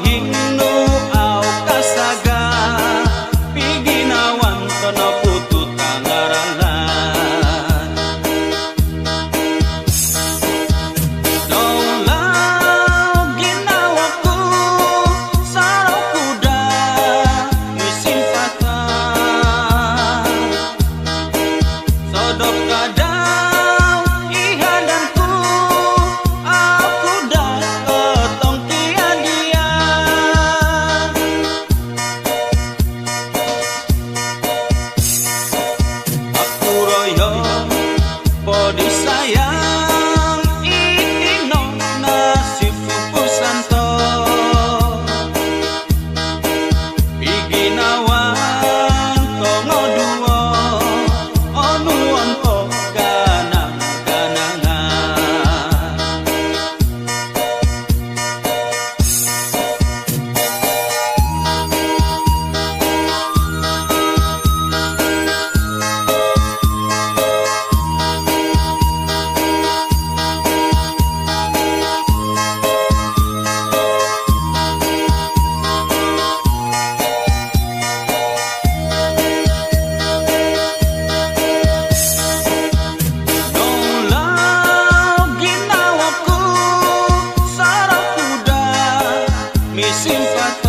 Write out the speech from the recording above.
hingnu au kasaga piginawan tono putu tangaralan daulau ginawaku sarau kuda misim patah sodok kadau ihadanku aku dah ketong kia dia aku royo bodi sayang ino nasib fuku santo piginawan tongo duo onuon po ganang-ganangan daulau ginawaku sarau kuda misim patah